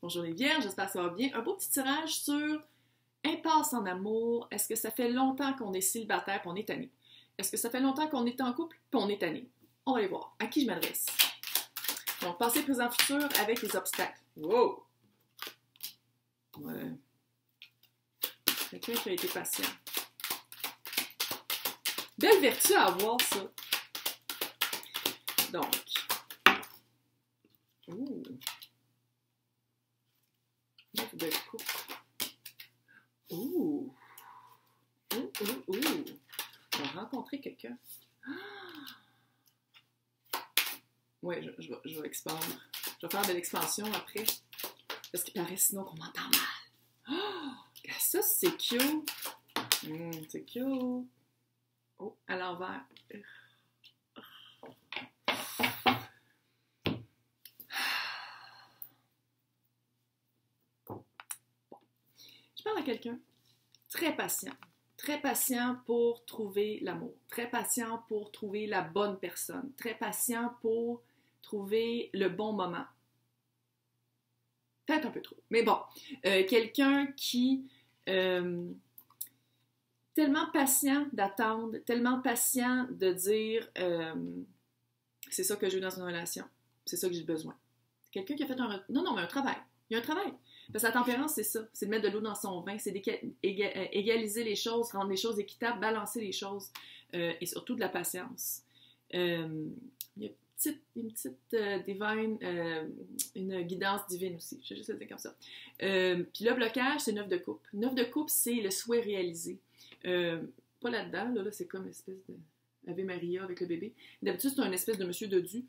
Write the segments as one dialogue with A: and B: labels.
A: Bonjour les vierges, j'espère que ça va bien. Un beau petit tirage sur impasse en amour. Est-ce que ça fait longtemps qu'on est célibataire et on est tanné? Est-ce que ça fait longtemps qu'on est en couple et on est tanné? On va aller voir. À qui je m'adresse? Donc, passé, présent, futur avec les obstacles. Wow! Ouais. Quelqu'un qui a été patient. Belle vertu à avoir, ça. Donc. Ouh. Neuf de coupe. Ouh. Ouh. On va rencontrer quelqu'un. Oui, je vais expandre. Je vais faire de l'expansion après. Parce qu'il paraît sinon qu'on m'entend mal. Oh, ça, c'est cute. C'est cute. Oh, à l'envers. Je parle à quelqu'un très patient. Très patient pour trouver l'amour. Très patient pour trouver la bonne personne. Très patient pour trouver le bon moment. Peut-être un peu trop. Mais bon, quelqu'un qui... tellement patient d'attendre, tellement patient de dire c'est ça que je veux dans une relation, c'est ça que j'ai besoin. Quelqu'un qui a fait un... Non, mais un travail. Il y a un travail. Parce que la tempérance, c'est ça. C'est de mettre de l'eau dans son vin, c'est d'égaliser les choses, rendre les choses équitables, balancer les choses et surtout de la patience. Il y a une petite divine, une guidance divine aussi. Je vais juste le dire comme ça. Puis le blocage, c'est 9 de coupe. 9 de coupe, c'est le souhait réalisé. Pas là-dedans, là c'est comme une espèce de Ave Maria avec le bébé. D'habitude, c'est un espèce de monsieur dodu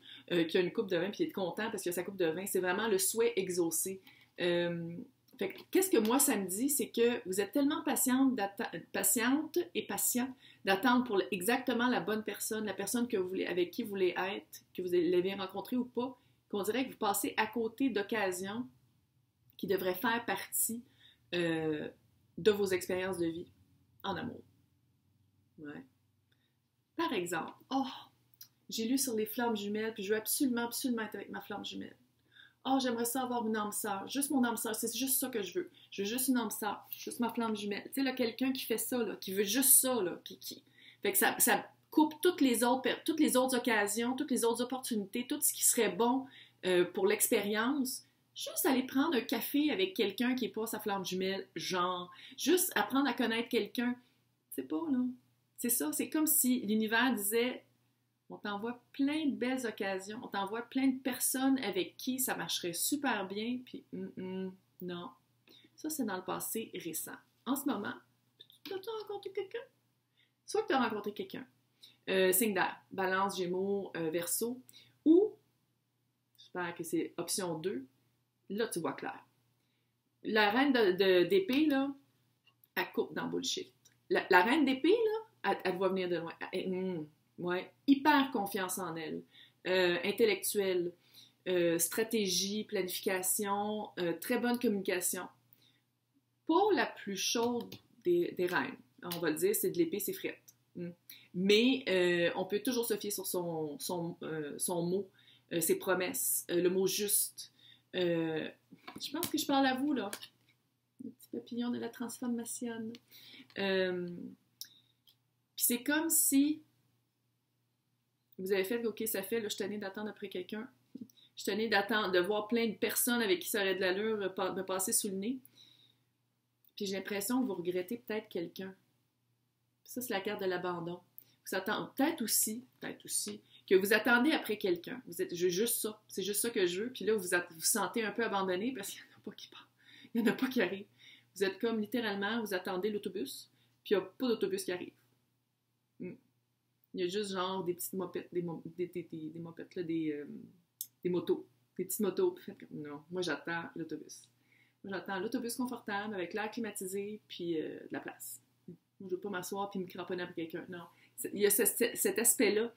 A: qui a une coupe de vin puis il est content parce qu'il a sa coupe de vin. C'est vraiment le souhait exaucé. Fait que, qu'est-ce que moi ça me dit, c'est que vous êtes tellement patiente et patient d'attendre pour exactement la bonne personne, la personne que vous voulez, avec qui vous voulez être, que vous l'avez rencontré ou pas, qu'on dirait que vous passez à côté d'occasions qui devraient faire partie de vos expériences de vie en amour. Ouais. Par exemple, j'ai lu sur les flammes jumelles, puis je veux absolument être avec ma flamme jumelle. J'aimerais ça avoir une âme sœur. Juste mon âme sœur, c'est juste ça que je veux. Je veux juste une âme sœur, juste ma flamme jumelle. Tu sais, là, quelqu'un qui fait ça, là, qui veut juste ça, là, Fait que ça coupe toutes les autres occasions, toutes les autres opportunités, tout ce qui serait bon pour l'expérience. Juste aller prendre un café avec quelqu'un qui n'est pas sa flamme jumelle, genre. Juste apprendre à connaître quelqu'un. C'est pas, là. C'est ça, c'est comme si l'univers disait... On t'envoie plein de belles occasions, on t'envoie plein de personnes avec qui ça marcherait super bien, puis non. Ça, c'est dans le passé récent. En ce moment, tu as rencontré quelqu'un? Soit que tu as rencontré quelqu'un, signe d'air, balance, gémeaux, verseau, ou, j'espère que c'est option 2, là, tu vois clair. La reine d'épée, là, elle coupe dans bullshit. La reine d'épée, là, elle voit venir de loin. Ouais, hyper confiance en elle, intellectuelle, stratégie, planification, très bonne communication. Pas la plus chaude des reines, on va le dire, c'est de l'épée, c'est frette. Mais on peut toujours se fier sur son mot, ses promesses, le mot juste. Je pense que je parle à vous, là. Le petit papillon de la transformation. Puis c'est comme si vous avez fait, OK, ça fait, là, je suis tannée d'attendre après quelqu'un. Je suis tannée d'attendre, de voir plein de personnes avec qui ça aurait de l'allure me passer sous le nez. Puis j'ai l'impression que vous regrettez peut-être quelqu'un. Ça, c'est la carte de l'abandon. Vous attendez, peut-être aussi, que vous attendez après quelqu'un. Vous êtes, je veux juste ça. C'est juste ça que je veux. Puis là, vous vous sentez un peu abandonné parce qu'il n'y en a pas qui partent. Il n'y en a pas qui arrivent. Vous êtes comme, littéralement, vous attendez l'autobus, puis il n'y a pas d'autobus qui arrive. Il y a juste genre des petites mopettes, des mopettes, là, des motos, des petites motos. Non, moi j'attends l'autobus. Moi j'attends l'autobus confortable avec l'air climatisé puis de la place. Moi je veux pas m'asseoir puis me cramponner après quelqu'un. Non. Il y a cet aspect-là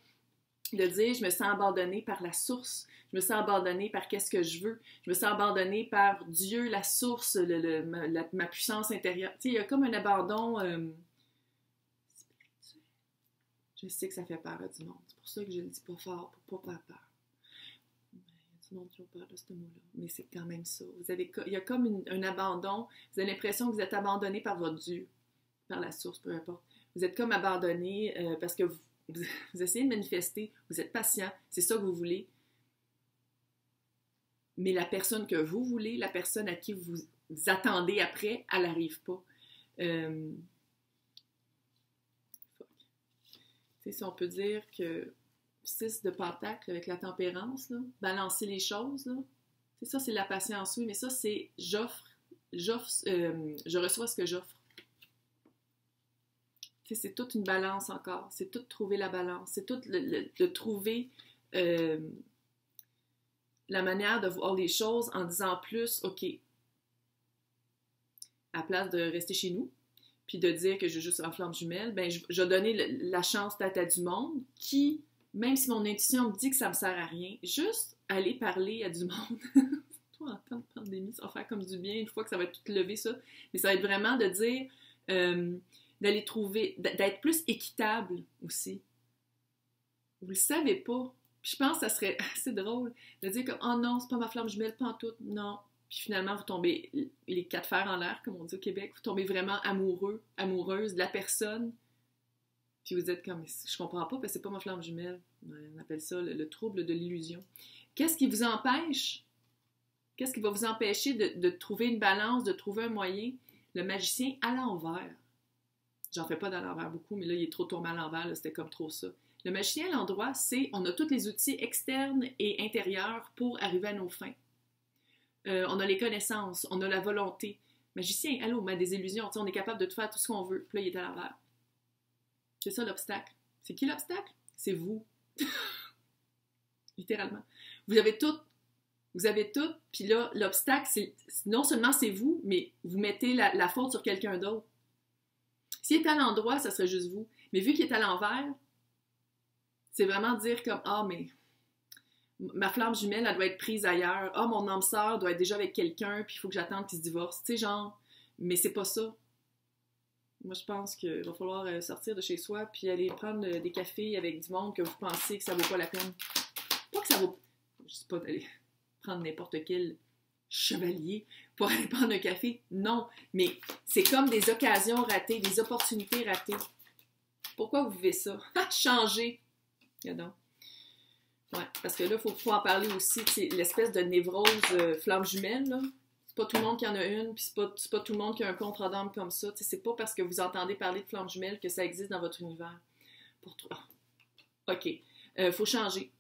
A: de dire je me sens abandonnée par la source, je me sens abandonnée par qu'est-ce que je veux, je me sens abandonnée par Dieu, la source, ma puissance intérieure. Tu sais, il y a comme un abandon... Je sais que ça fait peur à du monde. C'est pour ça que je le dis pas fort, pour pas faire peur. Mais il y a du monde qui ont peur de ce mot-là. Mais c'est quand même ça. Il y a comme un abandon. Vous avez l'impression que vous êtes abandonné par votre Dieu, par la source, peu importe. Vous êtes comme abandonné parce que vous essayez de manifester, vous êtes patient, c'est ça que vous voulez. Mais la personne que vous voulez, la personne à qui vous attendez après, elle n'arrive pas. Si on peut dire que 6 de Pentacle avec la tempérance, là, balancer les choses, là, c'est ça, c'est la patience, oui, mais ça, c'est je reçois ce que j'offre. C'est toute une balance encore, c'est tout trouver la balance, c'est tout de trouver la manière de voir les choses en disant plus, OK, à la place de rester chez nous, puis de dire que je joue juste en flamme jumelle, ben je vais donner la chance à du monde qui, même si mon intuition me dit que ça me sert à rien, juste aller parler à du monde. Toi, en temps de pandémie, ça va faire comme du bien, une fois que ça va être tout levé, ça. Mais ça va être vraiment de dire, d'aller trouver, d'être plus équitable aussi. Vous le savez pas. Puis je pense que ça serait assez drôle de dire comme, oh non, c'est pas ma flamme jumelle, pas en tout, non. Puis finalement, vous tombez les 4 fers en l'air, comme on dit au Québec. Vous tombez vraiment amoureux, amoureuse de la personne. Puis vous êtes comme, je comprends pas, parce que c'est pas ma flamme jumelle. On appelle ça le trouble de l'illusion. Qu'est-ce qui vous empêche? Qu'est-ce qui va vous empêcher de trouver une balance, de trouver un moyen? Le magicien à l'envers. J'en fais pas dans l'envers beaucoup, mais là, il est trop tourné à l'envers, c'était comme trop ça. Le magicien à l'endroit, c'est, on a tous les outils externes et intérieurs pour arriver à nos fins. On a les connaissances, on a la volonté. Magicien, allô, on a des illusions, on est capable de tout faire tout ce qu'on veut. Puis là, il est à l'envers. C'est ça l'obstacle. C'est qui l'obstacle? C'est vous. Littéralement. Vous avez tout, puis là, l'obstacle, c'est non seulement c'est vous, mais vous mettez la faute sur quelqu'un d'autre. S'il est à l'endroit, ça serait juste vous. Mais vu qu'il est à l'envers, c'est vraiment dire comme, ah, mais ma flamme jumelle, elle doit être prise ailleurs. Ah, mon âme sœur doit être déjà avec quelqu'un, puis il faut que j'attende qu'il se divorce. Tu sais, genre, mais c'est pas ça. Moi, je pense qu'il va falloir sortir de chez soi, puis aller prendre des cafés avec du monde que vous pensez que ça vaut pas la peine. Pas que ça vaut... Je sais pas d'aller prendre n'importe quel chevalier pour aller prendre un café. Non, mais c'est comme des occasions ratées, des opportunités ratées. Pourquoi vous vivez ça? Changer. Regardons. Ouais, parce que là, il faut en parler aussi. C'est l'espèce de névrose flamme jumelle, là. C'est pas tout le monde qui en a une, puis c'est pas tout le monde qui a un contrat d'âme comme ça. T'sais, c'est pas parce que vous entendez parler de flamme jumelle que ça existe dans votre univers. Pour toi. OK. Faut changer.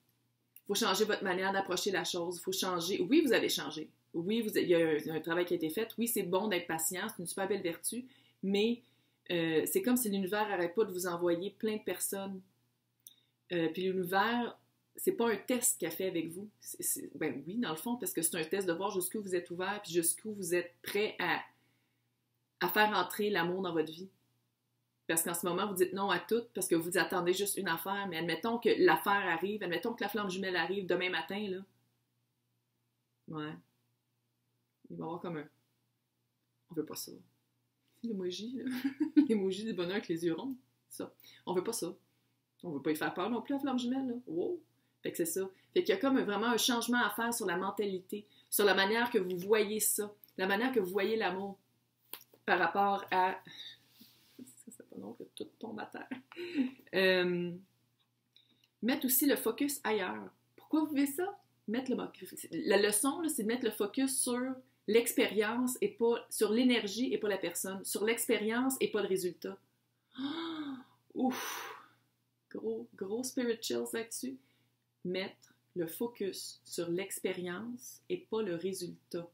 A: Faut changer votre manière d'approcher la chose. Faut changer. Oui, vous allez changer. Oui, il y a un travail qui a été fait. Oui, c'est bon d'être patient. C'est une super belle vertu. Mais c'est comme si l'univers n'arrête pas de vous envoyer plein de personnes. Puis l'univers, c'est pas un test qu'il a fait avec vous. Ben oui, dans le fond, parce que c'est un test de voir jusqu'où vous êtes ouvert puis jusqu'où vous êtes prêt à faire entrer l'amour dans votre vie. Parce qu'en ce moment, vous dites non à tout parce que vous attendez juste une affaire. Mais admettons que l'affaire arrive, admettons que la flamme jumelle arrive demain matin, là. Ouais. Il va y avoir comme un... On veut pas ça. L'emoji, là. L'emoji du bonheur avec les yeux ronds. Ça. On veut pas ça. On veut pas y faire peur non plus, la flamme jumelle, là. Wow! Fait que c'est ça. Fait qu'il y a comme vraiment un changement à faire sur la mentalité, sur la manière que vous voyez ça, la manière que vous voyez l'amour par rapport à... C'est pas non que tout tombe à terre. Mettre aussi le focus ailleurs. Pourquoi vous vivez ça? La leçon, là, c'est de mettre le focus sur l'expérience et pas sur l'énergie et pas la personne, sur l'expérience et pas le résultat. Oh, ouf! Gros spirituals là-dessus. Mettre le focus sur l'expérience et pas le résultat.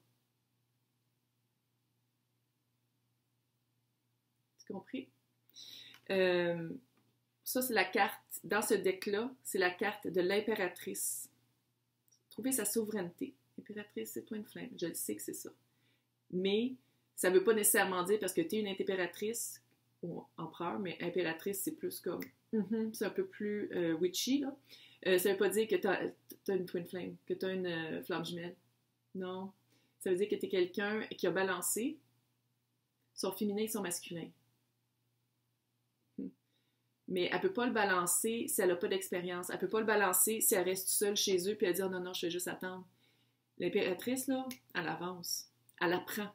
A: Tu compris? Ça, c'est la carte, dans ce deck-là, c'est la carte de l'impératrice. Trouver sa souveraineté. Impératrice, c'est Twin Flame. Je le sais que c'est ça. Mais ça ne veut pas nécessairement dire parce que tu es une impératrice, ou empereur, mais impératrice, c'est plus comme... c'est un peu plus witchy, là. Ça ne veut pas dire que tu as une Twin Flame, que tu as une flamme jumelle. Non. Ça veut dire que tu es quelqu'un qui a balancé son féminin et son masculin. Mais elle ne peut pas le balancer si elle n'a pas d'expérience. Elle ne peut pas le balancer si elle reste seule chez eux puis elle dit « Oh non, non, je vais juste attendre. » L'impératrice, là, elle avance. Elle apprend.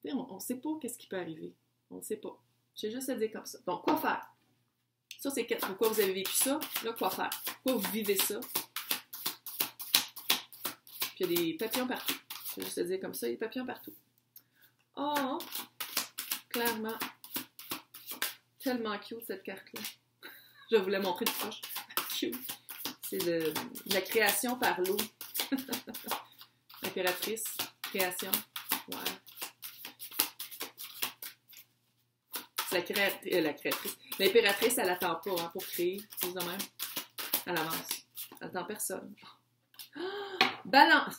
A: On ne sait pas qu'est-ce qui peut arriver. On ne sait pas. J'ai juste à dire comme ça. Donc, quoi faire? Ça, c'est pourquoi vous avez vécu ça. Là, quoi faire? Pourquoi vous vivez ça? Puis, il y a des papillons partout. Je vais juste te dire comme ça, il y a des papillons partout. Oh! Clairement. Tellement cute, cette carte-là. Je vais vous la montrer de proche. Cute. C'est de la création par l'eau. L'impératrice. Création. Ouais. C'est la créatrice. L'impératrice, elle n'attend pas hein, pour créer. C'est de même. Elle avance. Elle n'attend personne. Balance.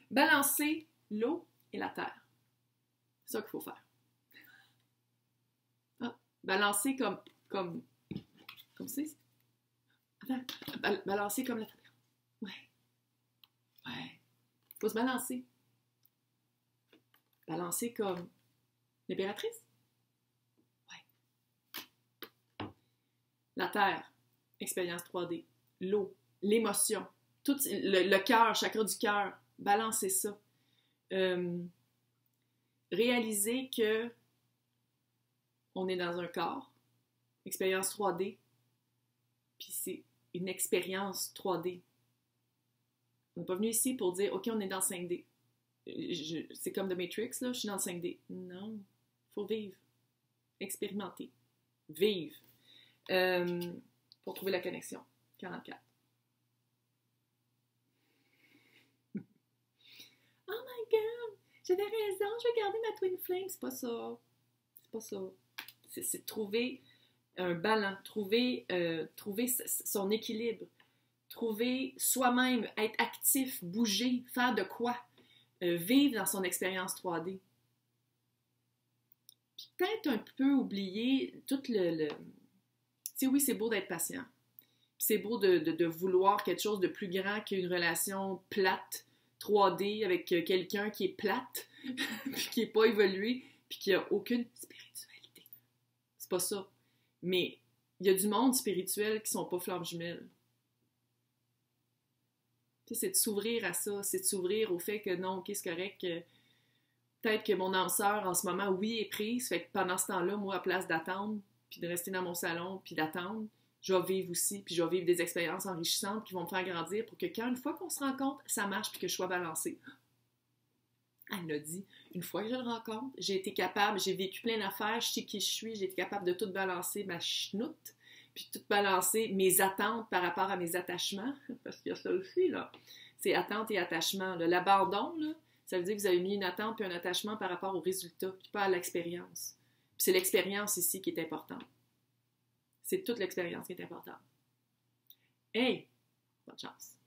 A: Balancer l'eau et la terre. C'est ça qu'il faut faire. Ah, balancer comme c'est. Attends, balancer comme la terre. Ouais. Ouais. Faut se balancer. Balancer comme l'impératrice. Ouais. La terre. Expérience 3D. L'eau. L'émotion. Tout le cœur, chakra du cœur. Balancer ça. Réaliser que on est dans un corps. Expérience 3D. Puis c'est une expérience 3D. On n'est pas venu ici pour dire, OK, on est dans le 5D. C'est comme The Matrix, là, je suis dans le 5D. Non, il faut vivre. Expérimenter. Vivre. Pour trouver la connexion. 44. Oh my God! J'avais raison, je vais garder ma Twin Flame. C'est pas ça. C'est pas ça. C'est trouver un ballon, trouver son équilibre, trouver soi-même, être actif, bouger, faire de quoi, vivre dans son expérience 3D. Puis peut-être un peu oublier tout le... Tu sais, oui, c'est beau d'être patient. C'est beau de vouloir quelque chose de plus grand qu'une relation plate, 3D, avec quelqu'un qui est plate, puis qui n'est pas évolué, puis qui n'a aucune spiritualité. C'est pas ça. Mais il y a du monde spirituel qui sont pas flammes jumelles. C'est de s'ouvrir à ça, c'est de s'ouvrir au fait que non, ok, c'est correct, que peut-être que mon âme sœur en ce moment, oui, est prise, fait que pendant ce temps-là, moi, à place d'attendre, puis de rester dans mon salon, puis d'attendre, je vais vivre aussi, puis je vais vivre des expériences enrichissantes qui vont me faire grandir pour que quand, une fois qu'on se rencontre, ça marche, puis que je sois balancée. Elle l'a dit, une fois que je le rencontre, j'ai été capable, j'ai vécu plein d'affaires, je sais qui je suis, j'ai été capable de tout balancer ma chenoute, puis tout balancer mes attentes par rapport à mes attachements, parce qu'il y a ça aussi, là. C'est attente et attachement. Là. L'abandon, là, ça veut dire que vous avez mis une attente puis un attachement par rapport au résultat, puis pas à l'expérience. Puis c'est l'expérience ici qui est importante. C'est toute l'expérience qui est importante. Hey! Bonne chance!